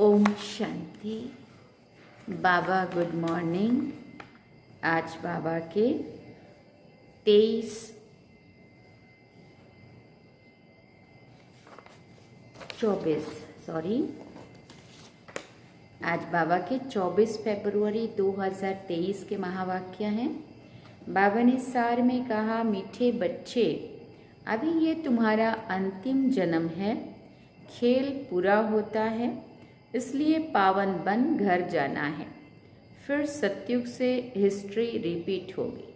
ओम शांति। बाबा good morning. आज बाबा के 24 फरवरी 2023 के महावाक्य हैं। बाबा ने सार में कहा, मीठे बच्चे, अभी ये तुम्हारा अंतिम जन्म है। खेल पूरा होता है, इसलिए पावन बन घर जाना है। फिर सतयुग से हिस्ट्री रिपीट होगी।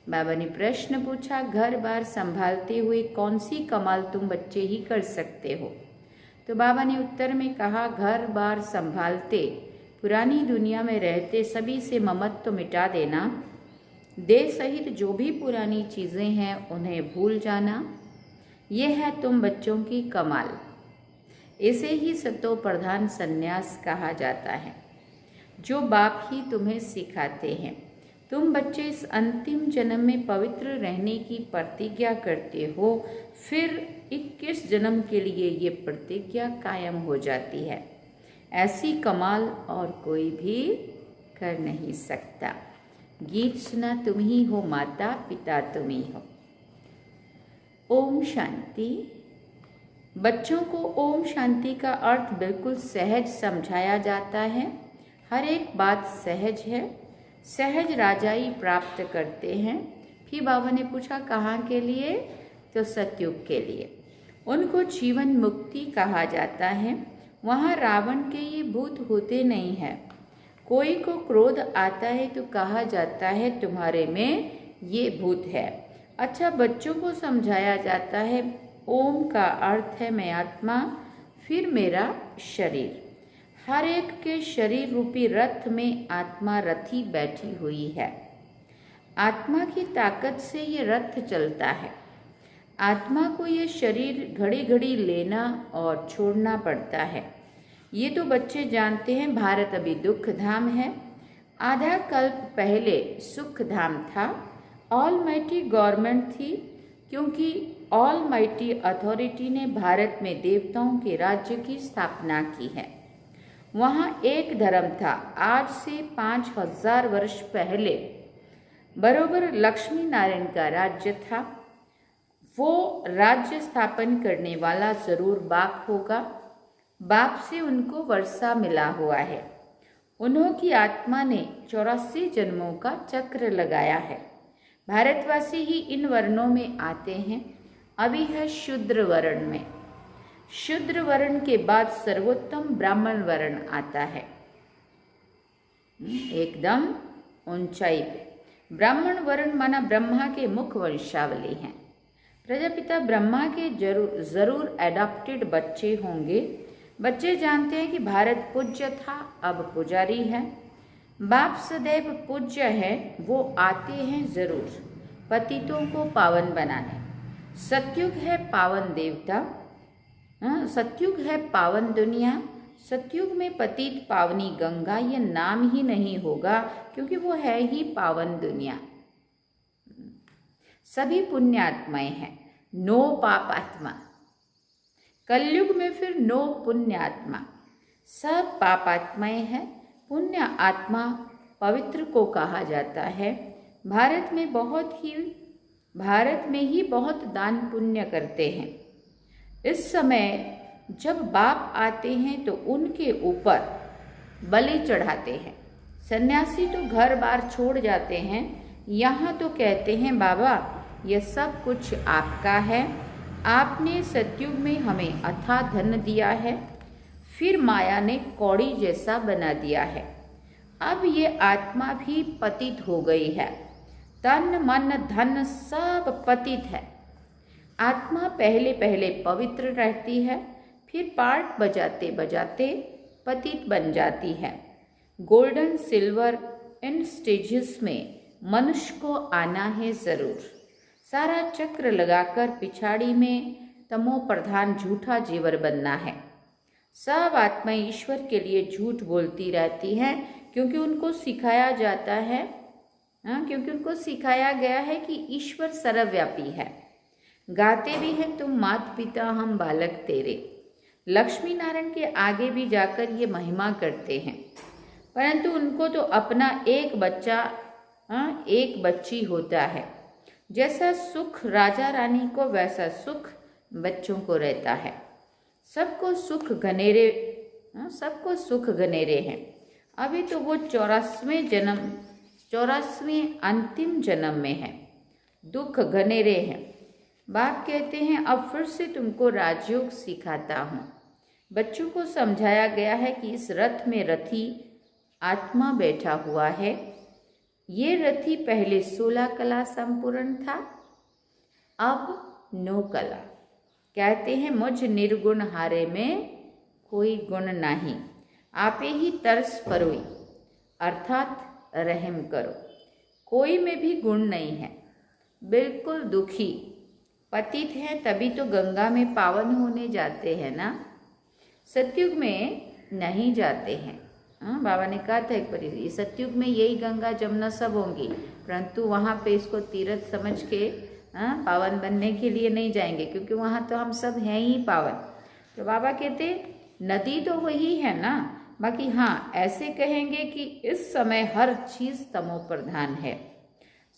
बाबा ने प्रश्न पूछा, घर बार संभालते हुए कौन सी कमाल तुम बच्चे ही कर सकते हो? तो बाबा ने उत्तर में कहा, घर बार संभालते, पुरानी दुनिया में रहते सभी से ममत्व मिटा देना, देह सहित जो भी पुरानी चीज़ें हैं उन्हें भूल जाना, यह है तुम बच्चों की कमाल। इसे ही सतो प्रधान संन्यास कहा जाता है, जो बाप ही तुम्हें सिखाते हैं। तुम बच्चे इस अंतिम जन्म में पवित्र रहने की प्रतिज्ञा करते हो, फिर 21 जन्म के लिए ये प्रतिज्ञा कायम हो जाती है। ऐसी कमाल और कोई भी कर नहीं सकता। गीत सुना तुम ही हो, माता पिता तुम ही हो। ओम शांति। बच्चों को ओम शांति का अर्थ बिल्कुल सहज समझाया जाता है। हर एक बात सहज है। सहज राजाई प्राप्त करते हैं। फिर बाबा ने पूछा, कहाँ के लिए? तो सतयुग के लिए। उनको जीवन मुक्ति कहा जाता है। वहाँ रावण के ये भूत होते नहीं हैं। कोई को क्रोध आता है तो कहा जाता है तुम्हारे में ये भूत है। अच्छा, बच्चों को समझाया जाता है, ओम का अर्थ है मैं आत्मा, फिर मेरा शरीर। हर एक के शरीर रूपी रथ में आत्मा रथी बैठी हुई है। आत्मा की ताकत से ये रथ चलता है। आत्मा को ये शरीर घड़ी घड़ी लेना और छोड़ना पड़ता है। ये तो बच्चे जानते हैं। भारत अभी दुख धाम है। आधा कल्प पहले सुख धाम था। ऑलमाइटी गवर्नमेंट थी, क्योंकि ऑलमाइटी अथॉरिटी ने भारत में देवताओं के राज्य की स्थापना की है। वहाँ एक धर्म था। आज से 5000 वर्ष पहले बरोबर लक्ष्मी नारायण का राज्य था। वो राज्य स्थापन करने वाला जरूर बाप होगा। बाप से उनको वर्षा मिला हुआ है। उन्हों की आत्मा ने 84 जन्मों का चक्र लगाया है। भारतवासी ही इन वर्णों में आते हैं। अभी है शूद्र वर्ण में। शूद्र वर्ण के बाद सर्वोत्तम ब्राह्मण वर्ण आता है, एकदम ऊंचाई पे। ब्राह्मण वर्ण माना ब्रह्मा के मुख वंशावली हैं। प्रजापिता ब्रह्मा के जरूर एडॉप्टेड बच्चे होंगे। बच्चे जानते हैं कि भारत पूज्य था, अब पुजारी है। बाप सदैव पूज्य है, वो आते हैं जरूर पतितों को पावन बनाने। सतयुग है पावन देवता, सतयुग है पावन दुनिया। सतयुग में पतित पावनी गंगा ये नाम ही नहीं होगा, क्योंकि वो है ही पावन दुनिया। सभी पुण्य आत्माएं हैं, नो पाप आत्मा। कलयुग में फिर नो पुण्य आत्मा। सब पाप आत्माएं हैं। पुण्य आत्मा पवित्र को कहा जाता है। भारत में ही बहुत दान पुण्य करते हैं। इस समय जब बाप आते हैं तो उनके ऊपर बलि चढ़ाते हैं। सन्यासी तो घर बार छोड़ जाते हैं। यहाँ तो कहते हैं, बाबा यह सब कुछ आपका है। आपने सतयुग में हमें अथाह धन दिया है, फिर माया ने कौड़ी जैसा बना दिया है। अब ये आत्मा भी पतित हो गई है। तन मन धन सब पतित है। आत्मा पहले पहले पवित्र रहती है, फिर पार्ट बजाते बजाते पतित बन जाती है। गोल्डन सिल्वर इन स्टेजेस में मनुष्य को आना है जरूर। सारा चक्र लगाकर पिछाड़ी में तमो प्रधान झूठा जीवर बनना है। सब आत्माएं ईश्वर के लिए झूठ बोलती रहती हैं, क्योंकि उनको सिखाया जाता है, क्योंकि उनको सिखाया गया है कि ईश्वर सर्वव्यापी है। गाते भी हैं, तुम मात पिता हम बालक तेरे। लक्ष्मी नारायण के आगे भी जाकर ये महिमा करते हैं, परंतु उनको तो अपना एक बच्चा एक बच्ची होता है। जैसा सुख राजा रानी को वैसा सुख बच्चों को रहता है। सबको सुख घनेरे हैं। अभी तो वो 84वें अंतिम जन्म में है, दुख घनेरे हैं। बाप कहते हैं अब फिर से तुमको राजयोग सिखाता हूँ। बच्चों को समझाया गया है कि इस रथ में रथी आत्मा बैठा हुआ है। ये रथी पहले 16 कला संपूर्ण था, अब 9 कला। कहते हैं मुझ निर्गुण हारे में कोई गुण नहीं, आपे ही तरस परोई, अर्थात रहम करो। कोई में भी गुण नहीं है, बिल्कुल दुखी पतित है, तभी तो गंगा में पावन होने जाते हैं ना, सतयुग में नहीं जाते हैं। बाबा ने कहा था एक बार, सतयुग में यही गंगा जमुना सब होंगी, परंतु वहाँ पे इसको तीर्थ समझ के पावन बनने के लिए नहीं जाएंगे, क्योंकि वहाँ तो हम सब हैं ही पावन। तो बाबा कहते नदी तो वही है ना, बाकी हाँ ऐसे कहेंगे कि इस समय हर चीज़ तमो प्रधान है।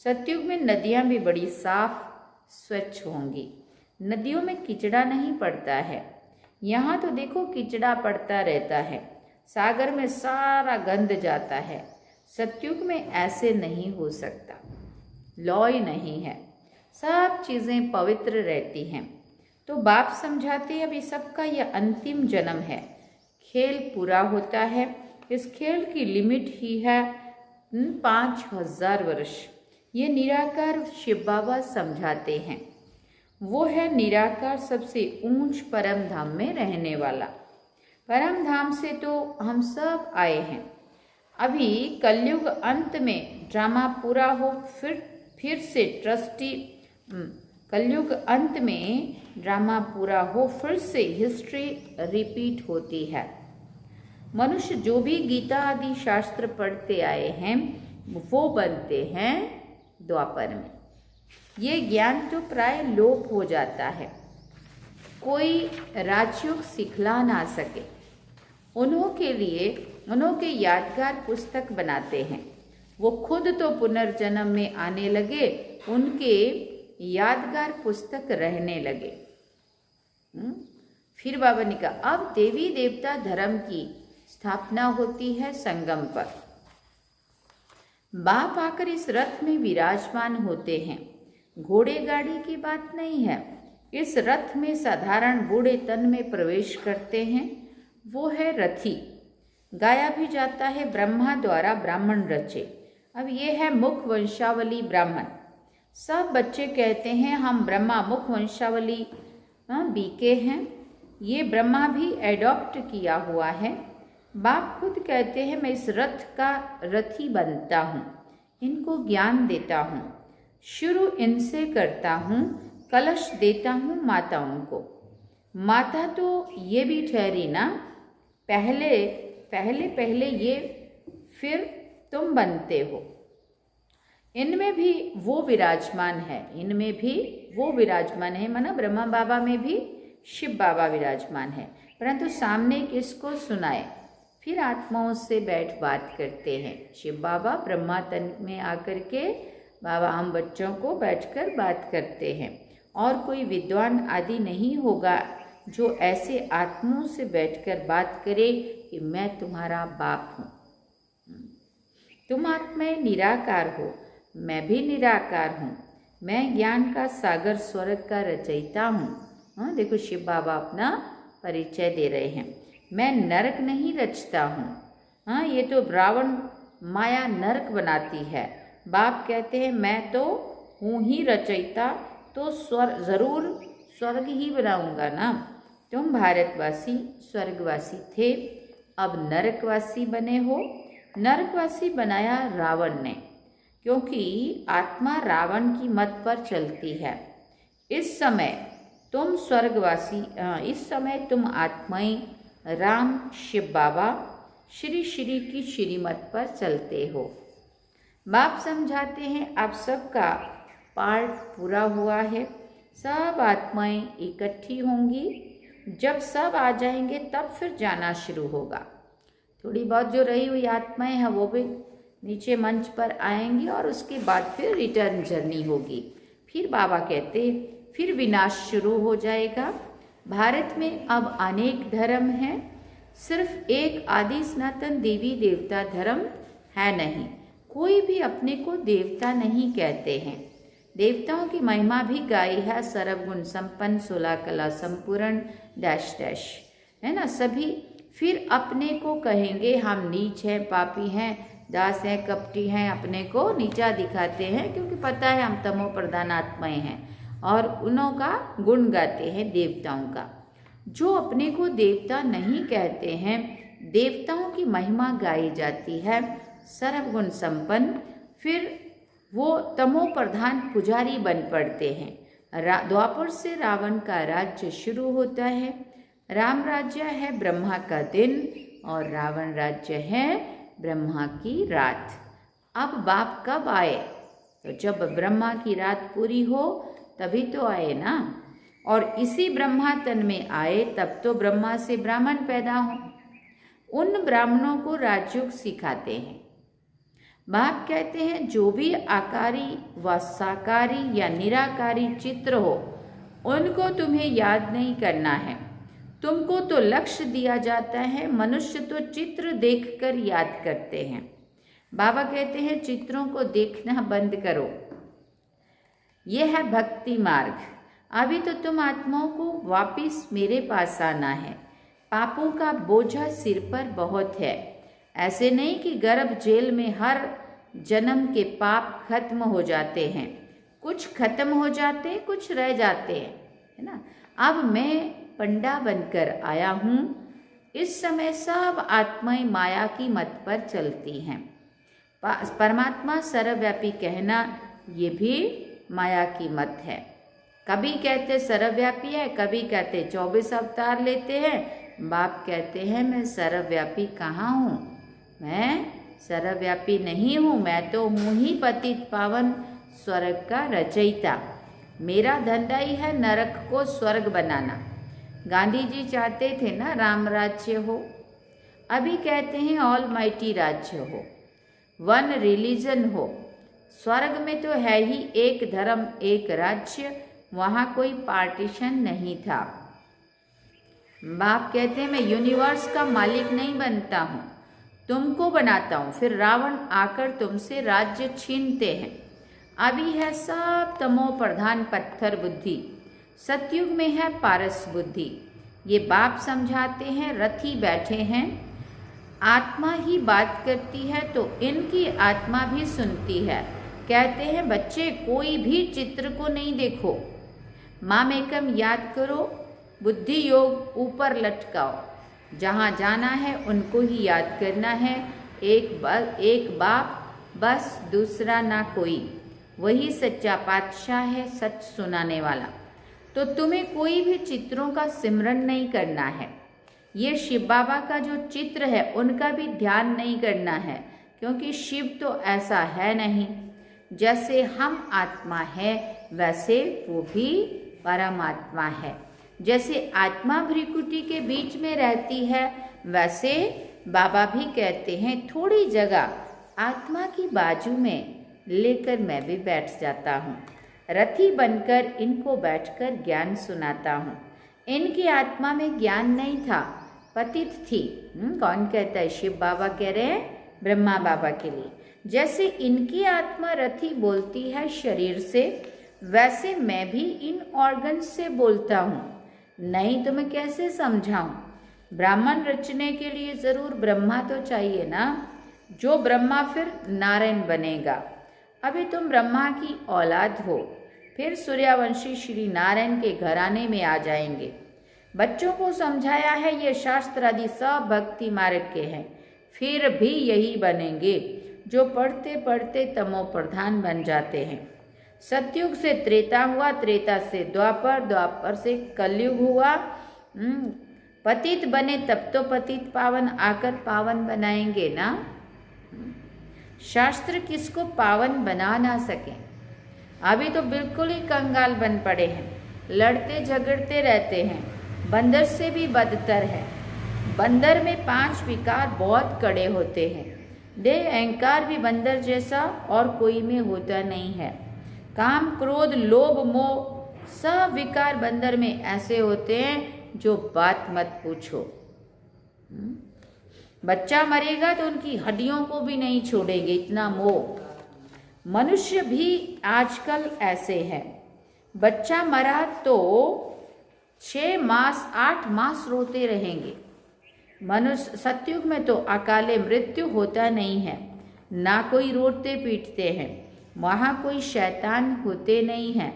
सतयुग में नदियाँ भी बड़ी साफ स्वच्छ होंगी, नदियों में कीचड़ा नहीं पड़ता है। यहाँ तो देखो कीचड़ा पड़ता रहता है, सागर में सारा गंद जाता है। सतयुग में ऐसे नहीं हो सकता, लॉय नहीं है, सब चीज़ें पवित्र रहती हैं। तो बाप समझाते हैं अभी सबका यह अंतिम जन्म है, खेल पूरा होता है। इस खेल की लिमिट ही है 5000 वर्ष। ये निराकार शिव बाबा समझाते हैं। वो है निराकार, सबसे ऊंच परम धाम में रहने वाला। परम धाम से तो हम सब आए हैं। अभी कलयुग अंत में ड्रामा पूरा हो, फिर से कलयुग अंत में ड्रामा पूरा हो, फिर से हिस्ट्री रिपीट होती है। मनुष्य जो भी गीता आदि शास्त्र पढ़ते आए हैं वो बनते हैं द्वापर में। ये ज्ञान तो प्राय लोप हो जाता है, कोई राजयोग सिखला ना सके। उन्हों के यादगार पुस्तक बनाते हैं। वो खुद तो पुनर्जन्म में आने लगे, उनके यादगार पुस्तक रहने लगे। फिर बाबा ने कहा अब देवी देवता धर्म की स्थापना होती है संगम पर। बाप आकर इस रथ में विराजमान होते हैं। घोड़े गाड़ी की बात नहीं है, इस रथ में साधारण बूढ़े तन में प्रवेश करते हैं, वो है रथी। गाया भी जाता है ब्रह्मा द्वारा ब्राह्मण रचे। अब ये है मुख वंशावली ब्राह्मण। सब बच्चे कहते हैं हम ब्रह्मा मुख वंशावली बीके हैं। ये ब्रह्मा भी एडॉप्ट किया हुआ है। बाप खुद कहते हैं मैं इस रथ का रथी बनता हूँ, इनको ज्ञान देता हूँ, शुरू इनसे करता हूँ, कलश देता हूँ माताओं को। माता तो ये भी ठहरी ना, पहले ये, फिर तुम बनते हो। इनमें भी वो विराजमान है, माना ब्रह्मा बाबा में भी शिव बाबा विराजमान है, परंतु सामने किसको सुनाए। फिर आत्माओं से बैठ बात करते हैं। शिव बाबा ब्रह्मा तन में आकर के बाबा हम बच्चों को बैठकर बात करते हैं। और कोई विद्वान आदि नहीं होगा जो ऐसे आत्माओं से बैठकर बात करे कि मैं तुम्हारा बाप हूँ, तुम आत्माएं निराकार हो, मैं भी निराकार हूँ, मैं ज्ञान का सागर स्वर्ग का रचयिता हूँ। देखो शिव बाबा अपना परिचय दे रहे हैं। मैं नरक नहीं रचता हूँ। ये तो रावण माया नरक बनाती है। बाप कहते हैं मैं तो हूँ ही रचयिता, तो ज़रूर स्वर्ग ही बनाऊंगा ना। तुम भारतवासी स्वर्गवासी थे, अब नरकवासी बने हो। नरकवासी बनाया रावण ने, क्योंकि आत्मा रावण की मत पर चलती है। इस समय तुम आत्माएं राम शिव बाबा श्री श्री की श्रीमत पर चलते हो। बाप समझाते हैं आप सबका पार्ट पूरा हुआ है, सब आत्माएं इकट्ठी होंगी, जब सब आ जाएंगे तब फिर जाना शुरू होगा। थोड़ी बहुत जो रही हुई आत्माएं हैं वो भी नीचे मंच पर आएंगी और उसके बाद फिर रिटर्न जर्नी होगी। फिर बाबा कहते फिर विनाश शुरू हो जाएगा। भारत में अब अनेक धर्म हैं, सिर्फ एक आदि सनातन देवी देवता धर्म है नहीं। कोई भी अपने को देवता नहीं कहते हैं। देवताओं की महिमा भी गाई है, सर्वगुण संपन्न, 16 कला संपूर्ण डैश डैश, है ना। सभी फिर अपने को कहेंगे हम नीच हैं, पापी हैं, दास हैं, कपटी हैं, अपने को नीचा दिखाते हैं क्योंकि पता है हम तमो प्रधान आत्माएं हैं और उन्हों का गुण गाते हैं देवताओं का। जो अपने को देवता नहीं कहते हैं, देवताओं की महिमा गाई जाती है, सर्वगुण संपन्न, फिर वो तमो प्रधान पुजारी बन पड़ते हैं। द्वापर से रावण का राज्य शुरू होता है। राम राज्य है ब्रह्मा का दिन और रावण राज्य है ब्रह्मा की रात। अब बाप कब आए? तो जब ब्रह्मा की रात पूरी हो तभी तो आए ना। और इसी ब्रह्मा तन में आए तब तो ब्रह्मा से ब्राह्मण पैदा हो। उन ब्राह्मणों को राजयोग सिखाते हैं। बाप कहते हैं जो भी आकारी व साकारी या निराकारी चित्र हो उनको तुम्हें याद नहीं करना है। तुमको तो लक्ष्य दिया जाता है, मनुष्य तो चित्र देखकर याद करते हैं। बाबा कहते हैं चित्रों को देखना बंद करो। यह है भक्ति मार्ग। अभी तो तुम आत्माओं को वापिस मेरे पास आना है। पापों का बोझा सिर पर बहुत है। ऐसे नहीं कि गर्भ जेल में हर जन्म के पाप खत्म हो जाते हैं। कुछ खत्म हो जाते, कुछ रह जाते हैं, है ना। अब मैं पंडा बनकर आया हूँ। इस समय सब आत्माएं माया की मत पर चलती हैं। परमात्मा सर्वव्यापी कहना ये भी माया की मत है। कभी कहते सर्वव्यापी है, कभी कहते 24 अवतार लेते हैं। बाप कहते हैं मैं सर्वव्यापी कहाँ हूँ? मैं सर्वव्यापी नहीं हूँ। मैं तो हूँ ही पतित पावन स्वर्ग का रचयिता। मेरा धंधा ही है नरक को स्वर्ग बनाना। गांधी जी चाहते थे ना राम राज्य हो। अभी कहते हैं ऑल माइटी राज्य हो, वन रिलीजन हो। स्वर्ग में तो है ही एक धर्म एक राज्य, वहाँ कोई पार्टीशन नहीं था। बाप कहते हैं मैं यूनिवर्स का मालिक नहीं बनता हूँ, तुमको बनाता हूँ। फिर रावण आकर तुमसे राज्य छीनते हैं। अभी है सब तमो प्रधान पत्थर बुद्धि। सतयुग में है पारस बुद्धि। ये बाप समझाते हैं, रथी बैठे हैं। आत्मा ही बात करती है तो इनकी आत्मा भी सुनती है। कहते हैं बच्चे कोई भी चित्र को नहीं देखो, माम एकम याद करो, बुद्धि योग ऊपर लटकाओ। जहाँ जाना है उनको ही याद करना है। एक बाप बस, दूसरा ना कोई। वही सच्चा पातशाह है, सच सुनाने वाला। तो तुम्हें कोई भी चित्रों का सिमरन नहीं करना है। ये शिव बाबा का जो चित्र है उनका भी ध्यान नहीं करना है, क्योंकि शिव तो ऐसा है नहीं। जैसे हम आत्मा है वैसे वो भी परमात्मा है। जैसे आत्मा भ्रिकुटी के बीच में रहती है वैसे बाबा भी कहते हैं थोड़ी जगह आत्मा की बाजू में लेकर मैं भी बैठ जाता हूँ। रथी बनकर इनको बैठकर ज्ञान सुनाता हूँ। इनकी आत्मा में ज्ञान नहीं था, पतित थी। कौन कहता है? शिव बाबा कह रहे हैं ब्रह्मा बाबा के लिए। जैसे इनकी आत्मा रथी बोलती है शरीर से, वैसे मैं भी इन ऑर्गन से बोलता हूँ। नहीं तो मैं कैसे समझाऊं? ब्राह्मण रचने के लिए जरूर ब्रह्मा तो चाहिए ना। जो ब्रह्मा फिर नारायण बनेगा। अभी तुम ब्रह्मा की औलाद हो, फिर सूर्यवंशी श्री नारायण के घराने में आ जाएंगे। बच्चों को समझाया है ये शास्त्र आदि सब भक्ति मार्ग के हैं, फिर भी यही बनेंगे जो पढ़ते पढ़ते तमो प्रधान बन जाते हैं। सतयुग से त्रेता हुआ, त्रेता से द्वापर, द्वापर से कलयुग हुआ। पतित बने तब तो पतित पावन आकर पावन बनाएंगे ना। शास्त्र किसको पावन बना ना सके। अभी तो बिल्कुल ही कंगाल बन पड़े हैं, लड़ते झगड़ते रहते हैं। बंदर से भी बदतर है। बंदर में 5 विकार बहुत कड़े होते हैं। देह अहंकार भी बंदर जैसा और कोई में होता नहीं है। काम, क्रोध, लोभ, मोह सब विकार बंदर में ऐसे होते हैं जो बात मत पूछो। बच्चा मरेगा तो उनकी हड्डियों को भी नहीं छोड़ेंगे, इतना मोह। मनुष्य भी आजकल ऐसे है। बच्चा मरा तो 6 मास 8 मास रोते रहेंगे। मनुष्य सतयुग में तो अकाले मृत्यु होता नहीं है, ना कोई रोते पीटते हैं, वहाँ कोई शैतान होते नहीं हैं।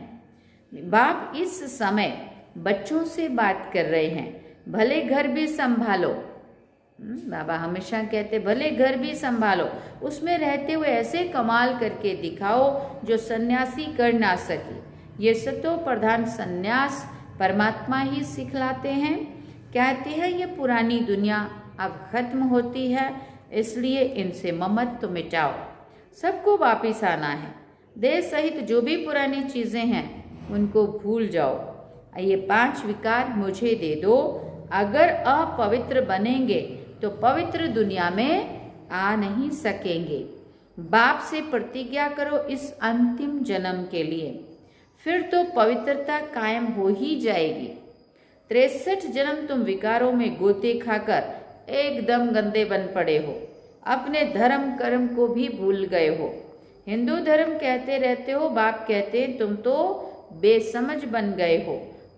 बाप इस समय बच्चों से बात कर रहे हैं, भले घर भी संभालो। बाबा हमेशा कहते भले घर भी संभालो, उसमें रहते हुए ऐसे कमाल करके दिखाओ जो सन्यासी कर ना सके। ये सतो प्रधान सन्यास परमात्मा ही सिखलाते हैं। कहते हैं ये पुरानी दुनिया अब खत्म होती है, इसलिए इनसे ममत्व मिटाओ। सबको वापिस आना है। देह सहित जो भी पुरानी चीज़ें हैं उनको भूल जाओ। ये 5 विकार मुझे दे दो। अगर अपवित्र बनेंगे तो पवित्र दुनिया में आ नहीं सकेंगे। बाप से प्रतिज्ञा करो इस अंतिम जन्म के लिए, फिर तो पवित्रता कायम हो ही जाएगी। 63 जन्म तुम विकारों में गोते खाकर एकदम गंदे बन पड़े हो, अपने धर्म कर्म को भी भूल गए हो। हिंदू धर्म कहते रहते हो, बाप कहते तुम तो बेसमझ बन गए हो।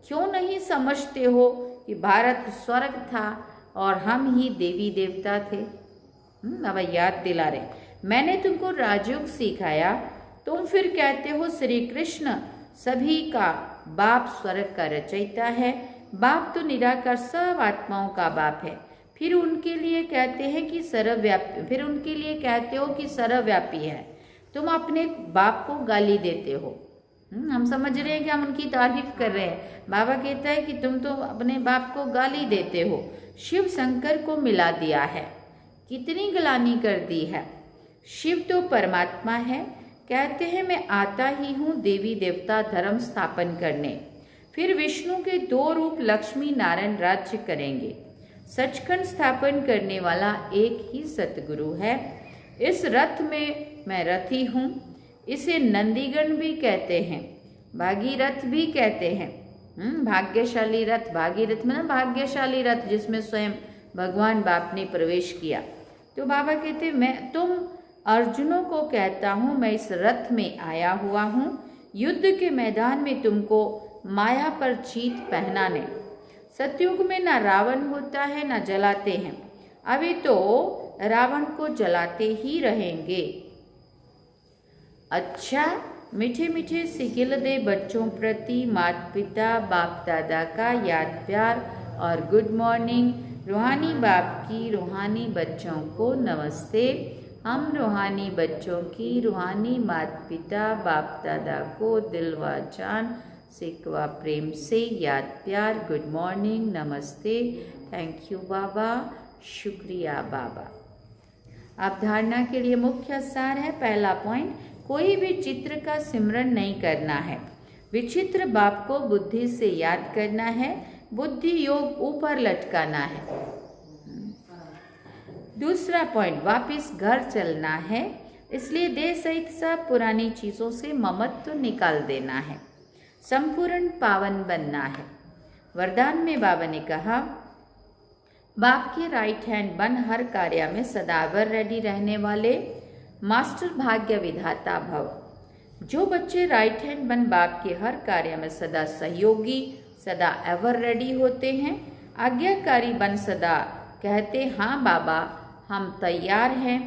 क्यों नहीं समझते हो कि भारत स्वर्ग था और हम ही देवी देवता थे? अब याद दिला रहे। मैंने तुमको राजयोग सिखाया, तुम फिर कहते हो श्री कृष्ण सभी का बाप, स्वर्ग का रचयिता है। बाप तो निराकार सब आत्माओं का बाप है। फिर उनके लिए कहते हैं कि सर्वव्यापी, फिर उनके लिए कहते हो कि सर्वव्यापी है। तुम अपने बाप को गाली देते हो। हम समझ रहे हैं कि हम उनकी तारीफ कर रहे हैं। बाबा कहता है कि तुम तो अपने बाप को गाली देते हो। शिव शंकर को मिला दिया है, कितनी गलानी कर दी है। शिव तो परमात्मा है। कहते हैं मैं आता ही हूँ देवी देवता धर्म स्थापन करने। फिर विष्णु के 2 रूप लक्ष्मी नारायण राज्य करेंगे। सचखंड स्थापन करने वाला एक ही सतगुरु है। इस रथ में मैं रथी हूँ। इसे नंदीगण भी कहते हैं, भागीरथ भी कहते हैं। भाग्यशाली रथ, भागीरथ में ना भाग्यशाली रथ जिसमें स्वयं भगवान बाप ने प्रवेश किया। तो बाबा कहते मैं तुम अर्जुनों को कहता हूँ मैं इस रथ में आया हुआ हूँ युद्ध के मैदान में तुमको माया पर जीत पहनाने। सतयुग में ना रावण होता है ना जलाते हैं, अभी तो रावण को जलाते ही रहेंगे। अच्छा, मीठे मीठे सिकिल दे बच्चों प्रति माता पिता बाप दादा का याद प्यार और गुड मॉर्निंग। रूहानी बाप की रूहानी बच्चों को नमस्ते। हम रूहानी बच्चों की रूहानी माता पिता बाप दादा को दिल व जान सिकवा प्रेम से याद प्यार, गुड मॉर्निंग, नमस्ते, थैंक यू बाबा, शुक्रिया बाबा। अब धारणा के लिए मुख्य सार है। पहला पॉइंट, कोई भी चित्र का सिमरन नहीं करना है। विचित्र बाप को बुद्धि से याद करना है, बुद्धि योग ऊपर लटकाना है। दूसरा पॉइंट, वापिस घर चलना है, इसलिए देह सहित सब पुरानी चीज़ों से ममत्व निकाल देना है, संपूर्ण पावन बनना है। वरदान में बाबा ने कहा, बाप के राइट हैंड बन हर कार्य में सदावर रेडी रहने वाले मास्टर भाग्य विधाता भव। जो बच्चे राइट हैंड बन बाप के हर कार्य में सदा सहयोगी, सदा एवर रेडी होते हैं, आज्ञाकारी बन सदा कहते हाँ बाबा हम तैयार हैं।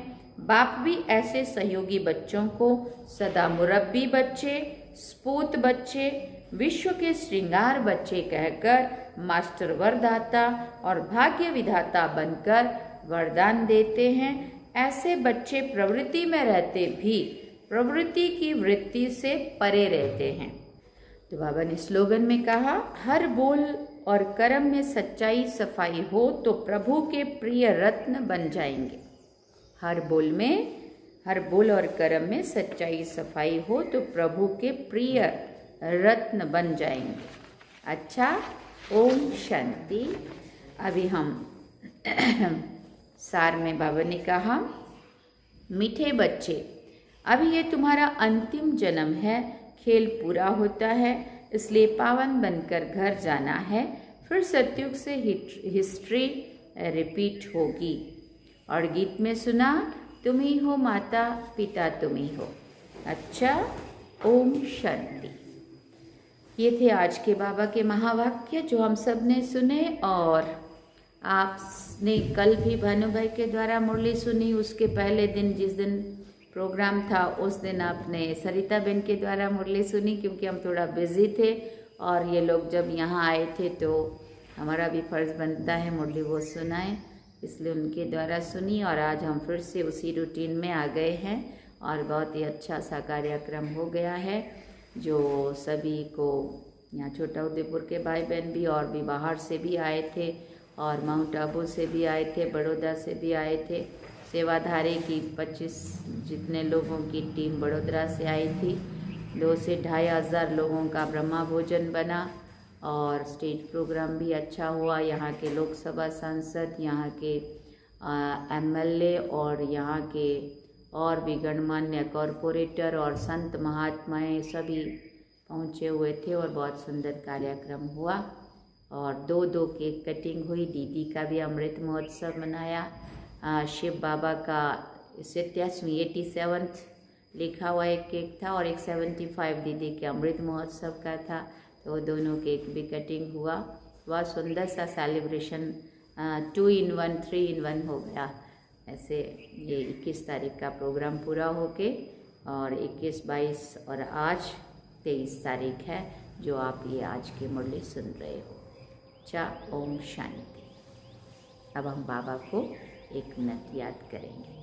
बाप भी ऐसे सहयोगी बच्चों को सदा मुरब्बी बच्चे, स्पूत बच्चे, विश्व के श्रृंगार बच्चे कहकर मास्टर वरदाता और भाग्य विधाता बनकर वरदान देते हैं। ऐसे बच्चे प्रवृत्ति में रहते भी प्रवृत्ति की वृत्ति से परे रहते हैं। तो बाबा ने स्लोगन में कहा, हर बोल और कर्म में सच्चाई सफाई हो तो प्रभु के प्रिय रत्न बन जाएंगे। हर बोल और कर्म में सच्चाई सफाई हो तो प्रभु के प्रिय रत्न बन जाएंगे। अच्छा, ओम शांति। अभी हम सार में बाबा ने कहा, मीठे बच्चे, अभी ये तुम्हारा अंतिम जन्म है। खेल पूरा होता है, इसलिए पावन बनकर घर जाना है। फिर सतयुग से हिस्ट्री रिपीट होगी। और गीत में सुना, तुम ही हो माता पिता, तुम ही हो। अच्छा, ओम शांति। ये थे आज के बाबा के महावाक्य जो हम सब ने सुने। और आपने कल भी भानु भाई के द्वारा मुरली सुनी। उसके पहले दिन जिस दिन प्रोग्राम था उस दिन आपने सरिता बहन के द्वारा मुरली सुनी, क्योंकि हम थोड़ा बिजी थे और ये लोग जब यहाँ आए थे तो हमारा भी फर्ज बनता है मुरली वो सुनाएं, इसलिए उनके द्वारा सुनी। और आज हम फिर से उसी रूटीन में आ गए हैं और बहुत ही अच्छा सा कार्यक्रम हो गया है, जो सभी को यहाँ छोटा उदयपुर के भाई बहन भी और भी बाहर से भी आए थे, और माउंट आबू से भी आए थे, बड़ौदा से भी आए थे। सेवाधारी की 25 जितने लोगों की टीम बड़ोदरा से आई थी। 2 से 2,500 लोगों का ब्रह्मा भोजन बना और स्टेज प्रोग्राम भी अच्छा हुआ। यहाँ के लोकसभा सांसद, यहाँ के एमएलए और यहाँ के और भी गणमान्य कॉरपोरेटर और संत महात्माएं सभी पहुँचे हुए थे और बहुत सुंदर कार्यक्रम हुआ। और 2 केक कटिंग हुई। दीदी का भी अमृत महोत्सव मनाया। शिव बाबा का 87th लिखा हुआ एक केक था और एक 75 दीदी के अमृत महोत्सव का था, तो दोनों केक भी कटिंग हुआ। बहुत सुंदर सा सेलिब्रेशन 2 in 1 3 in 1 हो गया। ऐसे ये 21 तारीख का प्रोग्राम पूरा होके और 21, 22 और आज 23 तारीख है जो आप ये आज की मुरली सुन रहे हो। अच्छा, ओम शांति। अब हम बाबा को 1 मिनट याद करेंगे।